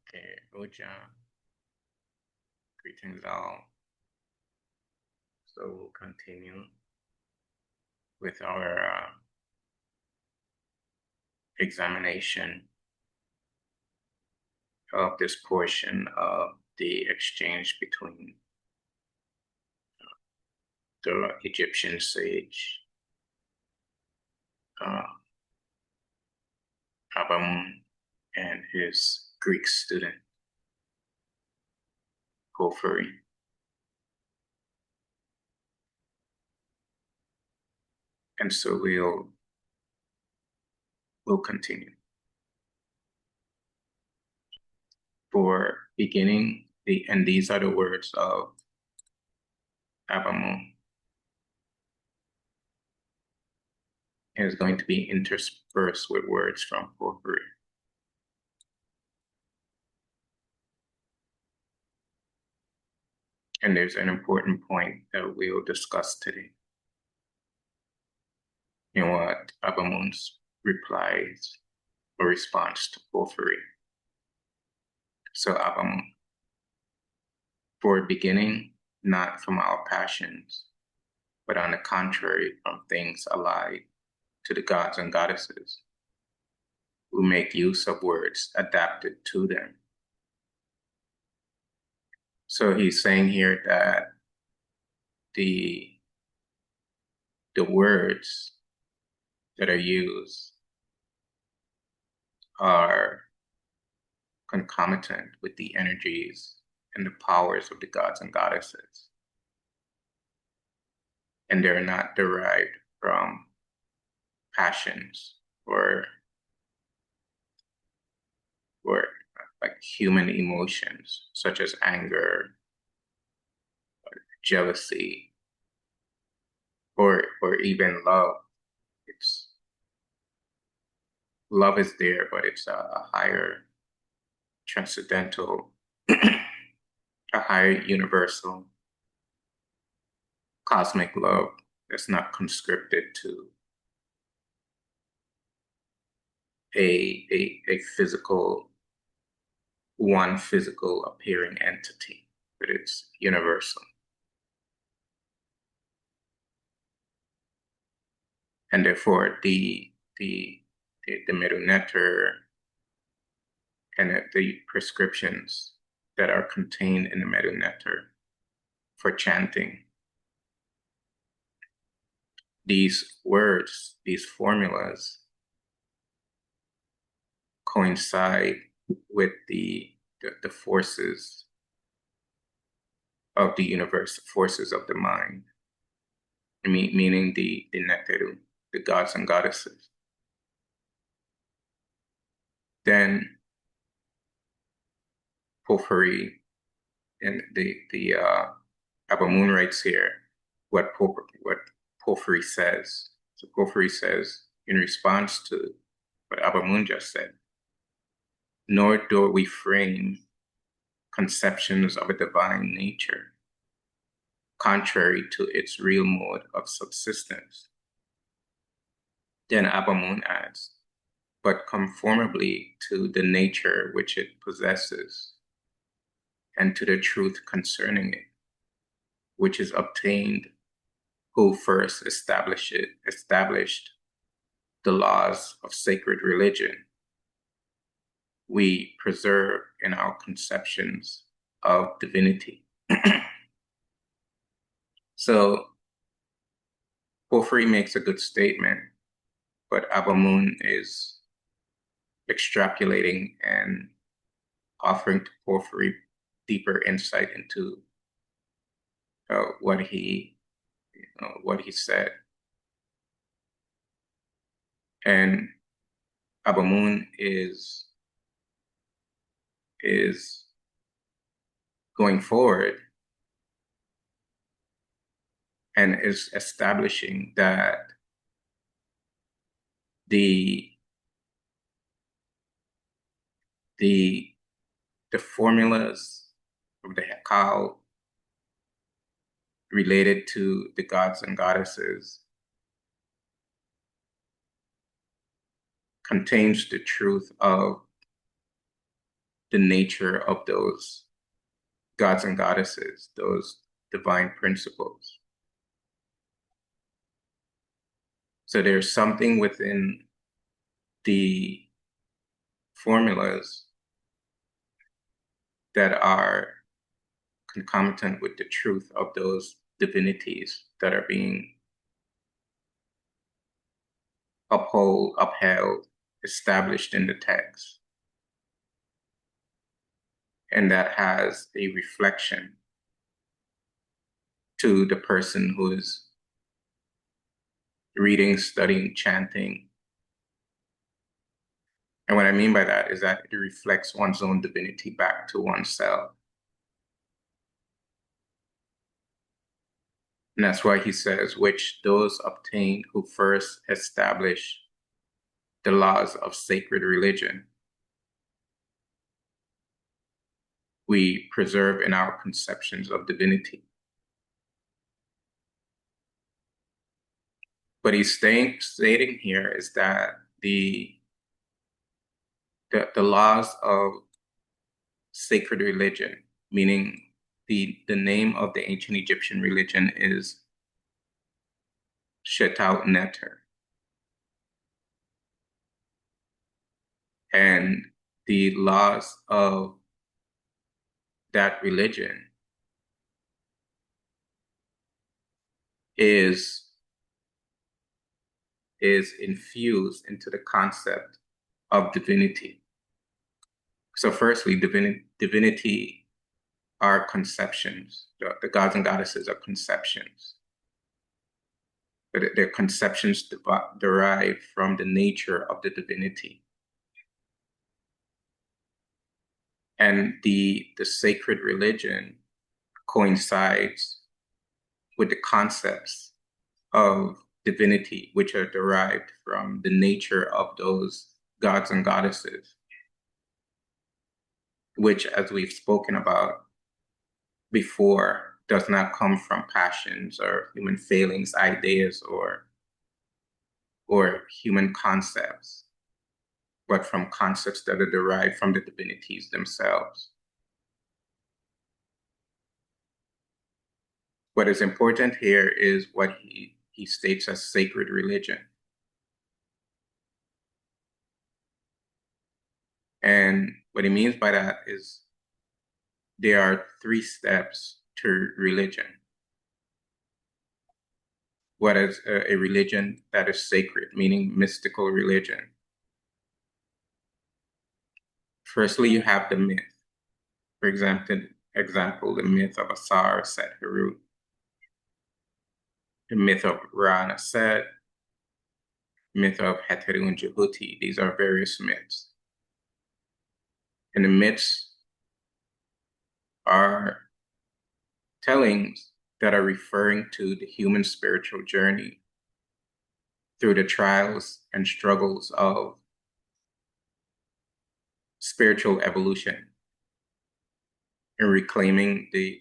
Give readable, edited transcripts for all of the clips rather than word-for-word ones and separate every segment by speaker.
Speaker 1: Okay, Oja, greetings all. So we'll continue with our examination of this portion of the exchange between the Egyptian sage Ab Amon and his Greek student Porphyry. And so we'll continue. For beginning, and these are the words of Ab Amon. It is going to be interspersed with words from Porphyry. And there's an important point that we'll discuss today in what Ab Amon's replies or response to Porphyry. So Ab Amon, for beginning, not from our passions, but on the contrary, from things allied to the gods and goddesses, who make use of words adapted to them. So he's saying here that the words that are used are concomitant with the energies and the powers of the gods and goddesses. And they're not derived from passions or like human emotions such as anger, or jealousy, or even love. Love is there, but it's a higher transcendental, a higher universal cosmic love that's not conscripted to a physical, one physical appearing entity, but it's universal. And therefore the middle nectar and the prescriptions that are contained in the middle nectar for chanting, these words, these formulas coincide with the forces of the universe, forces of the mind, meaning the nectar, the gods and goddesses. Then Porphyry and the Ab Amon writes here what Porphyry says. So Porphyry says in response to what Ab Amon just said, nor do we frame conceptions of a divine nature contrary to its real mode of subsistence. Then Ab Amon adds, but conformably to the nature which it possesses, and to the truth concerning it, which is obtained who first established the laws of sacred religion, we preserve in our conceptions of divinity. So Porphyry makes a good statement, but Ab Amon is extrapolating and offering to Porphyry deeper insight into what he said. And Ab Amon is going forward and is establishing that the formulas of the Hekal related to the gods and goddesses contains the truth of the nature of those gods and goddesses, those divine principles. So there's something within the formulas that are concomitant with the truth of those divinities that are being upheld, established in the text. And that has a reflection to the person who is reading, studying, chanting. And what I mean by that is that it reflects one's own divinity back to oneself. And that's why he says, which those obtained who first establish the laws of sacred religion, we preserve in our conceptions of divinity. What he's stating here is that the laws of sacred religion, meaning the name of the ancient Egyptian religion is Shetal Neter. And the laws of that religion is infused into the concept of divinity. So firstly, divinity are conceptions. The gods and goddesses are conceptions. But their conceptions derive from the nature of the divinity. And the sacred religion coincides with the concepts of divinity, which are derived from the nature of those gods and goddesses, which, as we've spoken about before, does not come from passions or human failings, ideas, or human concepts, but from concepts that are derived from the divinities themselves. What is important here is what he states as sacred religion. And what he means by that is there are 3 steps to religion. What is a religion that is sacred, meaning mystical religion? Firstly, you have the myth. For example, the myth of Asar, Set, Herut, the myth of Ra and Set, myth of Heteru and Jehuti. These are various myths. And the myths are tellings that are referring to the human spiritual journey through the trials and struggles of spiritual evolution and reclaiming the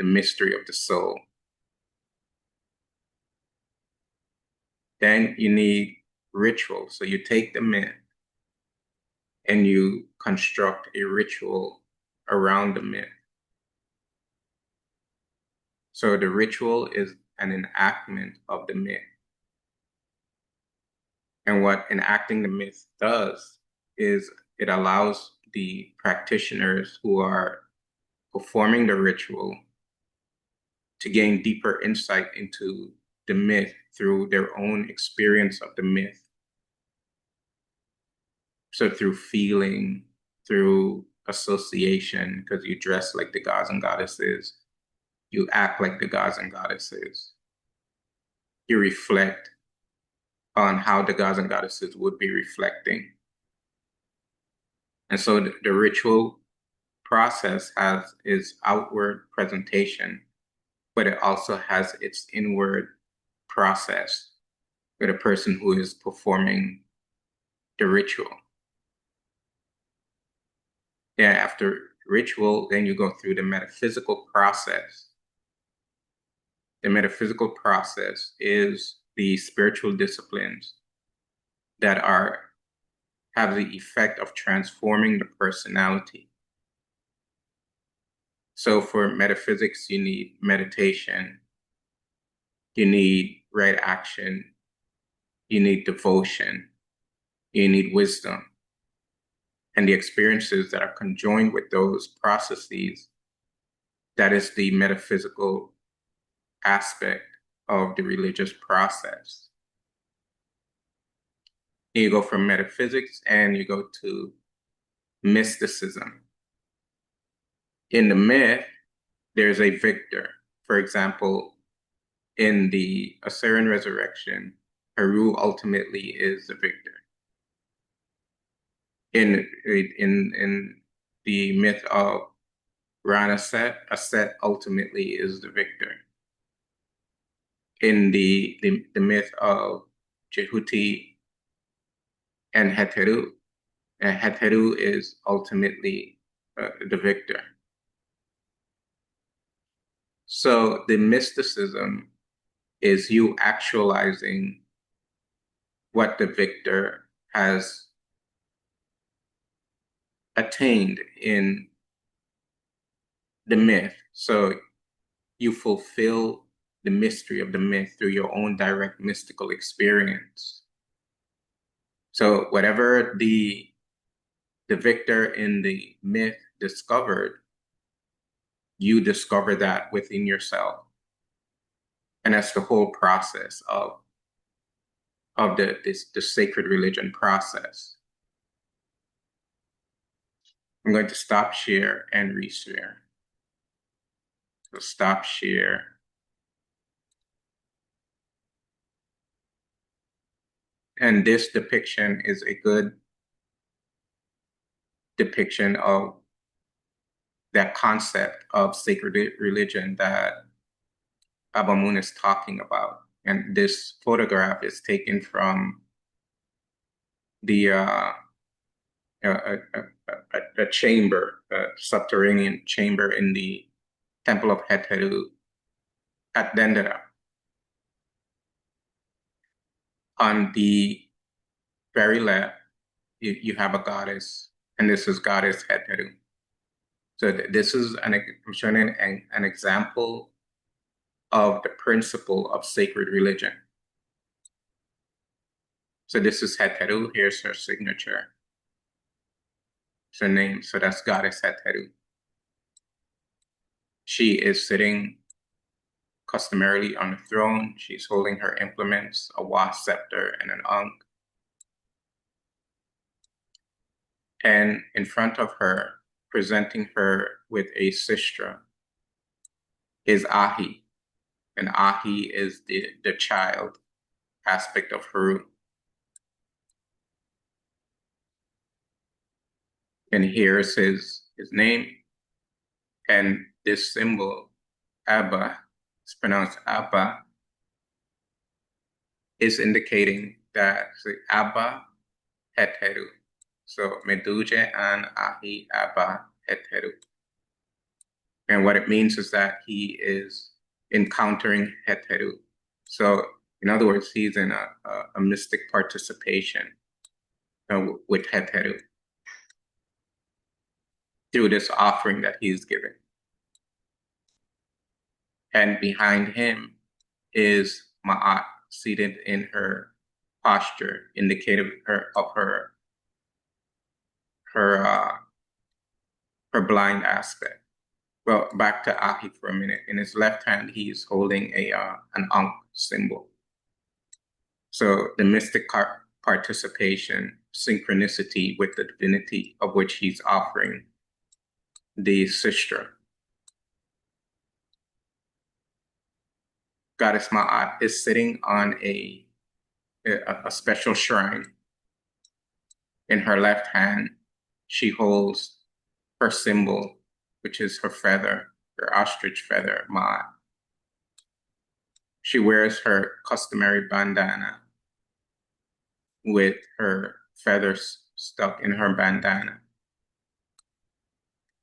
Speaker 1: mystery of the soul. Then you need ritual. So you take the myth and you construct a ritual around the myth. So the ritual is an enactment of the myth. And what enacting the myth does is it allows the practitioners who are performing the ritual to gain deeper insight into the myth through their own experience of the myth. So through feeling, through association, because you dress like the gods and goddesses, you act like the gods and goddesses. You reflect on how the gods and goddesses would be reflecting. And so the ritual process has its outward presentation, but it also has its inward process with a person who is performing the ritual. Yeah, after ritual, then you go through the metaphysical process. The metaphysical process is the spiritual disciplines that have the effect of transforming the personality. So for metaphysics, you need meditation, you need right action, you need devotion, you need wisdom. And the experiences that are conjoined with those processes, that is the metaphysical aspect of the religious process. You go from metaphysics and you go to mysticism. In the myth, there's a victor. For example, in the Assyrian resurrection, Heru ultimately is the victor. In the myth of Rana-Set, Aset ultimately is the victor. In the myth of Jehuti and Heteru is ultimately the victor. So the mysticism is you actualizing what the victor has attained in the myth. So you fulfill the mystery of the myth through your own direct mystical experience. So whatever the victor in the myth discovered, you discover that within yourself. And that's the whole process of the sacred religion process. I'm going to stop share and reshare. So stop share. And this depiction is a good depiction of that concept of sacred religion that Ab Amon is talking about. And this photograph is taken from the a chamber, a subterranean chamber in the Temple of Heteru at Dendera. On the very left, you have a goddess, and this is goddess Heteru. So this is I'm showing an example of the principle of sacred religion. So this is Heteru. Here's her signature. It's her name. So that's goddess Heteru. She is sitting customarily on the throne. She's holding her implements, a wasp scepter and an ankh. And in front of her, presenting her with a sistra, is Ahi. And Ahi is the child aspect of Heru. And here's his name. And this symbol, Abba, it's pronounced Abba, is indicating that Abba Heteru. So Meduje and Ahi Abba Heteru. And what it means is that he is encountering Heteru. So in other words, he's in a mystic participation with Heteru through this offering that he's giving. And behind him is Ma'at, seated in her posture, indicative of her blind aspect. Well, back to Ahi for a minute. In his left hand, he's holding an ankh symbol. So the mystic participation, synchronicity with the divinity of which he's offering the sistra. Goddess Ma'at is sitting on a special shrine. In her left hand, she holds her symbol, which is her feather, her ostrich feather, Ma'at. She wears her customary bandana with her feathers stuck in her bandana.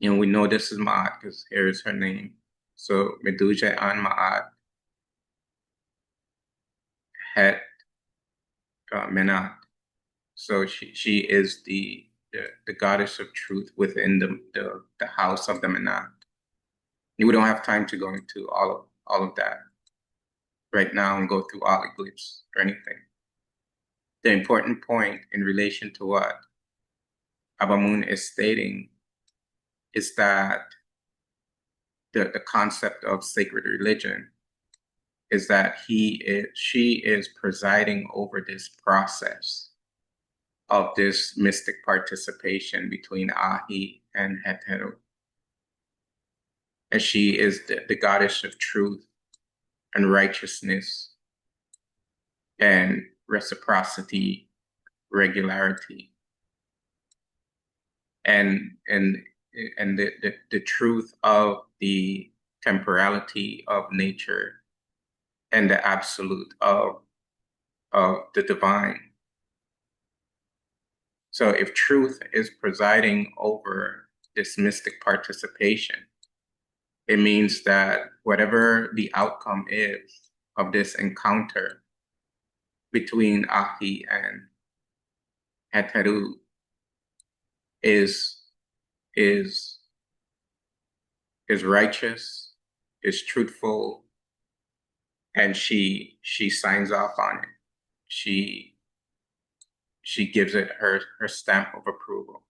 Speaker 1: And we know this is Ma'at because here is her name. So Meduja and Ma'at, Het Menat. So she is the goddess of truth within the house of the Manat. We don't have time to go into all of that right now and go through all the glyphs or anything. The important point in relation to what Abamun is stating is that the concept of sacred religion is that she is presiding over this process of this mystic participation between Ahi and Heteru. And she is the goddess of truth and righteousness and reciprocity, regularity, and the truth of the temporality of nature and the absolute of the divine. So if truth is presiding over this mystic participation, it means that whatever the outcome is of this encounter between Ahi and Heteru is is righteous, is truthful, and she signs off on it. She gives it her stamp of approval.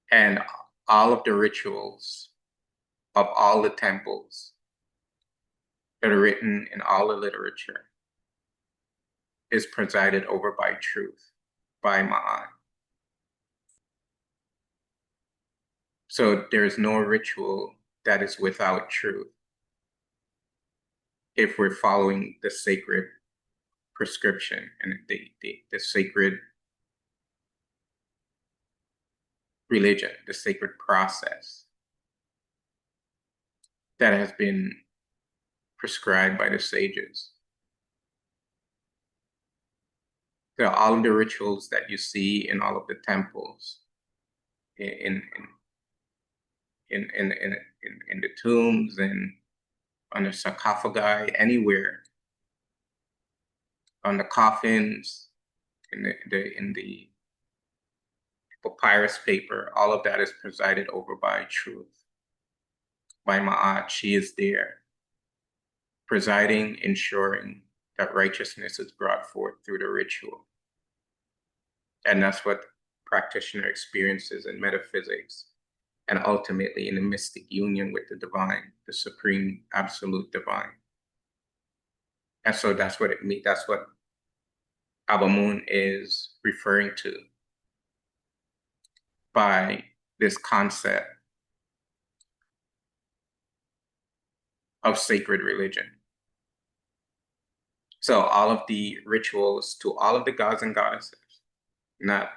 Speaker 1: And all of the rituals of all the temples that are written in all the literature is presided over by truth, by Ma'at. So there is no ritual that is without truth if we're following the sacred prescription and the sacred religion, the sacred process that has been prescribed by the sages. So all of the rituals that you see in all of the temples, in the tombs and on the sarcophagi, anywhere, on the coffins, in the papyrus paper, all of that is presided over by truth, by Ma'at. She is there, presiding, ensuring that righteousness is brought forth through the ritual. And that's what practitioner experiences in metaphysics and ultimately in the mystic union with the divine, the supreme absolute divine. And so that's what it means. That's what Abamun is referring to by this concept of sacred religion. So all of the rituals to all of the gods and goddesses, not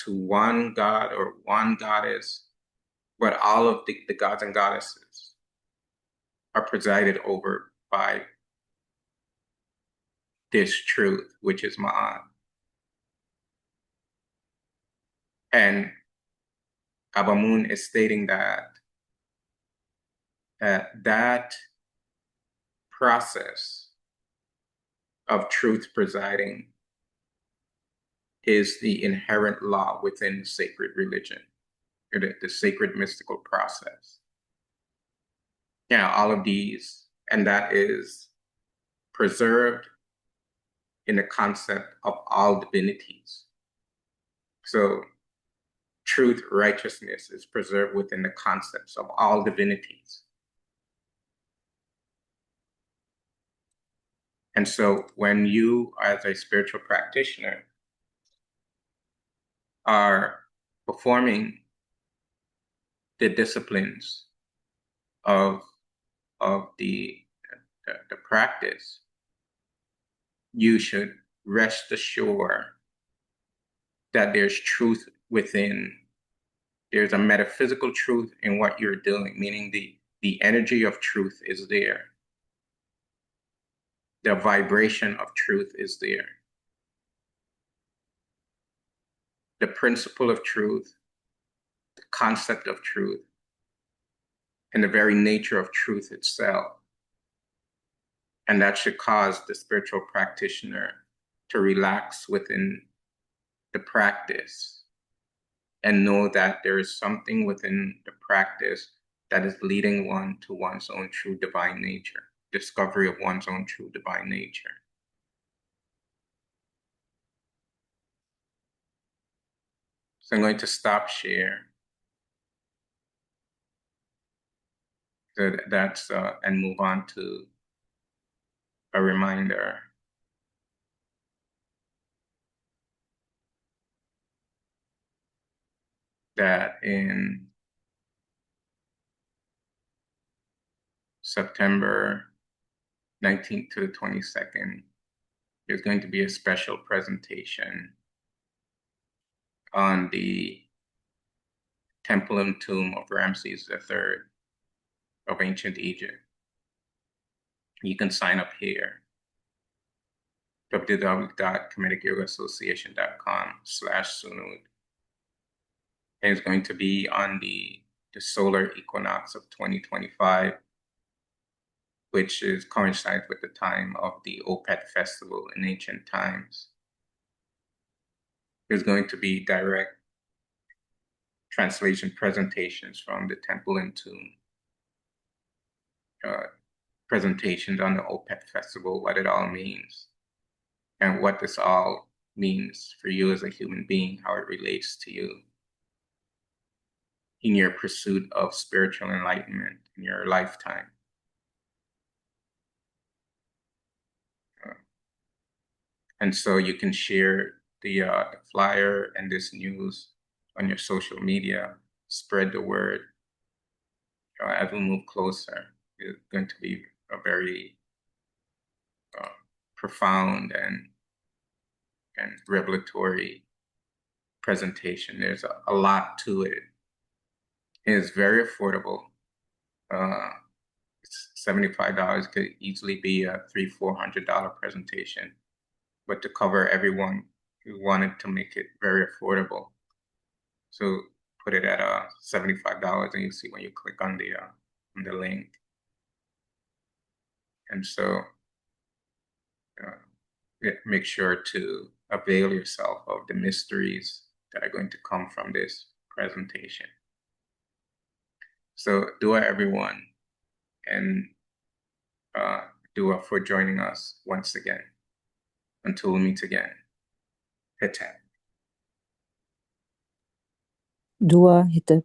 Speaker 1: to one god or one goddess, but all of the gods and goddesses are presided over by this truth, which is Ma'at. And Abamun is stating that that process of truth presiding is the inherent law within sacred religion, or the sacred mystical process. Now, all of these, and that is preserved in the concept of all divinities. So truth, righteousness is preserved within the concepts of all divinities. And so when you, as a spiritual practitioner, are performing the disciplines of the practice, you should rest assured that there's truth within. There's a metaphysical truth in what you're doing, meaning the energy of truth is there. The vibration of truth is there. The principle of truth, the concept of truth, and the very nature of truth itself. And that should cause the spiritual practitioner to relax within the practice and know that there is something within the practice that is leading one to one's own true divine nature, discovery of one's own true divine nature. So I'm going to stop share. So that's and move on to a reminder that in September 19th to the 22nd, there's going to be a special presentation on the temple and tomb of Ramses III of ancient Egypt. You can sign up here, www.comedicyogassociation.com/Sunud. And it's going to be on the solar equinox of 2025, which coincides with the time of the Opet festival in ancient times. There's going to be direct translation presentations from the temple and tomb, presentations on the Opet festival, what it all means, and what this all means for you as a human being, how it relates to you in your pursuit of spiritual enlightenment in your lifetime. And so you can share the flyer and this news on your social media, spread the word. As we move closer, it's going to be a very profound and revelatory presentation. There's a lot to it. It is very affordable. It's $75. Could easily be a $300-400 presentation, but to cover everyone, we wanted to make it very affordable. So put it at $75, and you see when you click on the link. And so make sure to avail yourself of the mysteries that are going to come from this presentation. So dua everyone, and dua for joining us once again. Until we meet again. Hitep.
Speaker 2: Dua Hitep.